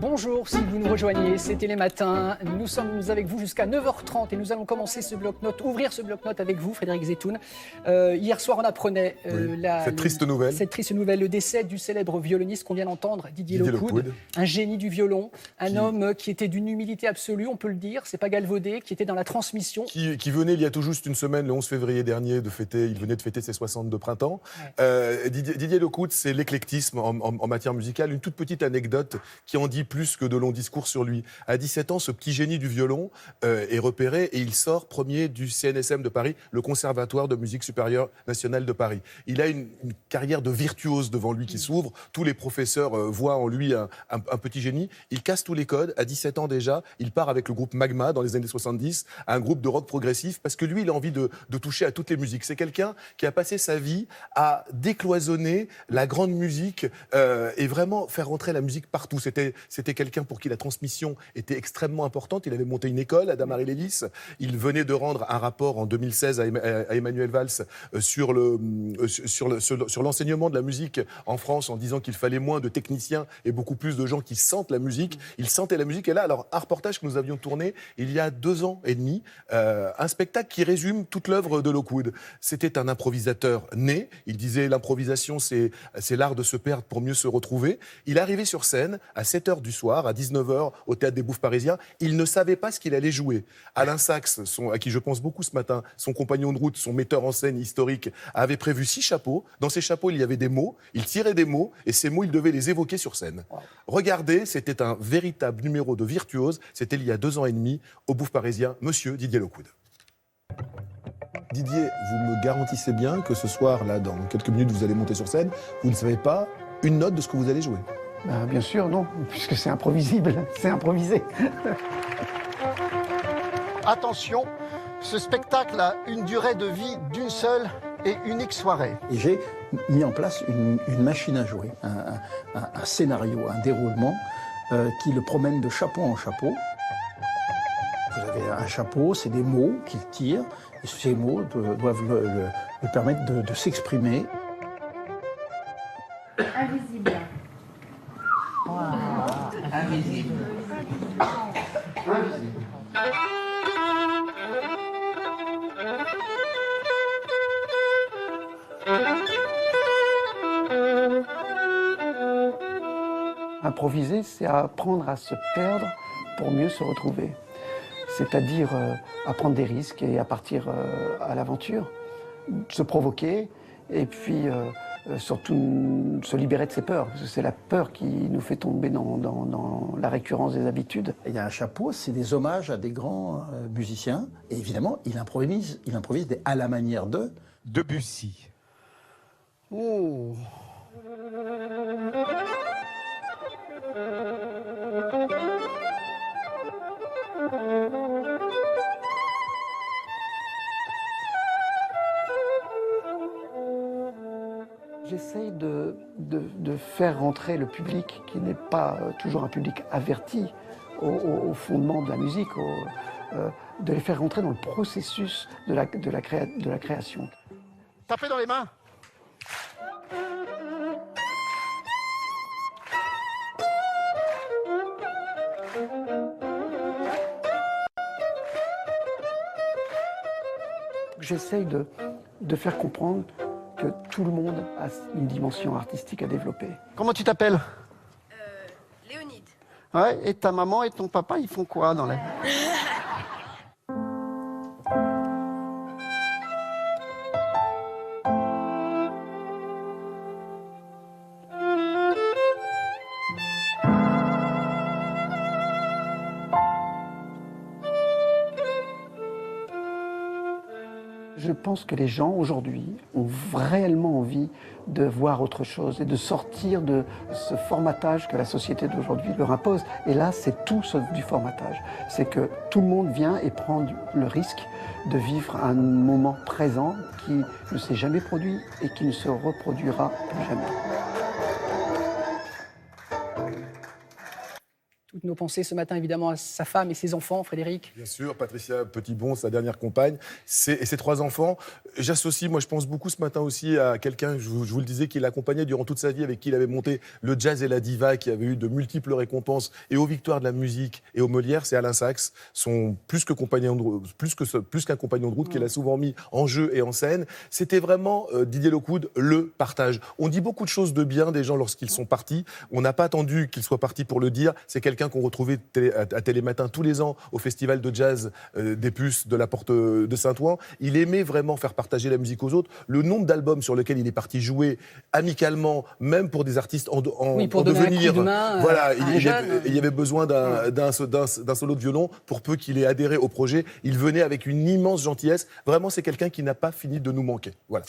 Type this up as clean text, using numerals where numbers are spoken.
Bonjour, si vous nous rejoignez, c'est Télématin. Nous sommes avec vous jusqu'à 9h30 et nous allons commencer ce bloc-notes, ouvrir ce bloc-notes avec vous, Frédéric Zetoun. Hier soir, on apprenait cette triste nouvelle, le décès du célèbre violoniste qu'on vient d'entendre, Didier Lockwood, un génie du violon, un homme qui était d'une humilité absolue, on peut le dire, c'est pas galvaudé, qui était dans la transmission. Qui venait il y a tout juste une semaine, le 11 février dernier, il venait de fêter ses 62 printemps. Ouais. Didier Lockwood, c'est l'éclectisme en matière musicale. Une toute petite anecdote qui en dit plus que de longs discours sur lui. À 17 ans, ce petit génie du violon est repéré et il sort premier du CNSM de Paris, le Conservatoire de musique supérieure nationale de Paris. Il a une carrière de virtuose devant lui qui s'ouvre. Tous les professeurs voient en lui un petit génie. Il casse tous les codes. À 17 ans déjà, il part avec le groupe Magma dans les années 70, un groupe de rock progressif, parce que lui, il a envie de toucher à toutes les musiques. C'est quelqu'un qui a passé sa vie à décloisonner la grande musique et vraiment faire rentrer la musique partout. C'était quelqu'un pour qui la transmission était extrêmement importante. Il avait monté une école à Damary-Lélis. Il venait de rendre un rapport en 2016 à Emmanuel Valls sur l'enseignement de la musique en France, en disant qu'il fallait moins de techniciens et beaucoup plus de gens qui sentent la musique. Il sentait la musique. Et là, alors, un reportage que nous avions tourné il y a 2 ans et demi, un spectacle qui résume toute l'œuvre de Lockwood. C'était un improvisateur né. Il disait l'improvisation, c'est l'art de se perdre pour mieux se retrouver. Il est arrivé sur scène à 7h du soir, à 19h, au Théâtre des Bouffes parisiens. Il ne savait pas ce qu'il allait jouer. Alain Sachs, à qui je pense beaucoup ce matin, son compagnon de route, son metteur en scène historique, avait prévu 6 chapeaux. Dans ces chapeaux, il y avait des mots. Il tirait des mots et ces mots, il devait les évoquer sur scène. Wow. Regardez, c'était un véritable numéro de virtuose. C'était il y a 2 ans et demi, au Bouffes parisien, monsieur Didier Lockwood. Didier, vous me garantissez bien que ce soir, là, dans quelques minutes, vous allez monter sur scène. Vous ne savez pas une note de ce que vous allez jouer. Bien sûr, non, puisque c'est improvisible, c'est improvisé. Attention, ce spectacle a une durée de vie d'une seule et unique soirée. Et j'ai mis en place une machine à jouer, un scénario, un déroulement qui le promène de chapeau en chapeau. Vous avez un chapeau, c'est des mots qu'il tire, et ces mots doivent lui permettre de s'exprimer. Invisible. Wow. Invisible. Invisible. Improviser, c'est apprendre à se perdre pour mieux se retrouver. C'est-à-dire à prendre des risques et à partir à l'aventure, se provoquer et puis surtout se libérer de ses peurs. Parce que c'est la peur qui nous fait tomber dans la récurrence des habitudes. Il y a un chapeau, c'est des hommages à des grands musiciens. Et évidemment, il improvise à la manière de Debussy. Oh. J'essaye de faire rentrer le public qui n'est pas toujours un public averti au fondement de la musique, de les faire rentrer dans le processus de la création. Tapez dans les mains. J'essaye de faire comprendre que tout le monde a une dimension artistique à développer. Comment tu t'appelles ? Léonide. Ouais, et ta maman et ton papa, ils font quoi dans la vie ? Je pense que les gens aujourd'hui ont réellement envie de voir autre chose et de sortir de ce formatage que la société d'aujourd'hui leur impose. Et là, c'est tout sauf du formatage. C'est que tout le monde vient et prend le risque de vivre un moment présent qui ne s'est jamais produit et qui ne se reproduira plus jamais. Toute nos pensées ce matin évidemment à sa femme et ses enfants, Frédéric. Bien sûr, Patricia Petitbon, sa dernière compagne, et ses 3 enfants. J'associe, moi je pense beaucoup ce matin aussi à quelqu'un, je vous le disais, qui l'accompagnait durant toute sa vie, avec qui il avait monté le Jazz et la Diva, qui avait eu de multiples récompenses et aux victoires de la musique et aux Molières, c'est Alain Sachs, son plus qu'un compagnon de route qu'il a souvent mis en jeu et en scène. C'était vraiment, Didier Lockwood, le partage. On dit beaucoup de choses de bien des gens lorsqu'ils sont partis. On n'a pas attendu qu'ils soient partis pour le dire. C'est quelqu'un qu'on retrouvait à Télématin tous les ans au festival de jazz des Puces de la Porte de Saint-Ouen. Il aimait vraiment faire partager la musique aux autres. Le nombre d'albums sur lesquels il est parti jouer amicalement, même pour des artistes en pour donner devenir, un coup de main voilà, à il y avait besoin d'un solo de violon pour peu qu'il ait adhéré au projet. Il venait avec une immense gentillesse. Vraiment, c'est quelqu'un qui n'a pas fini de nous manquer. Voilà.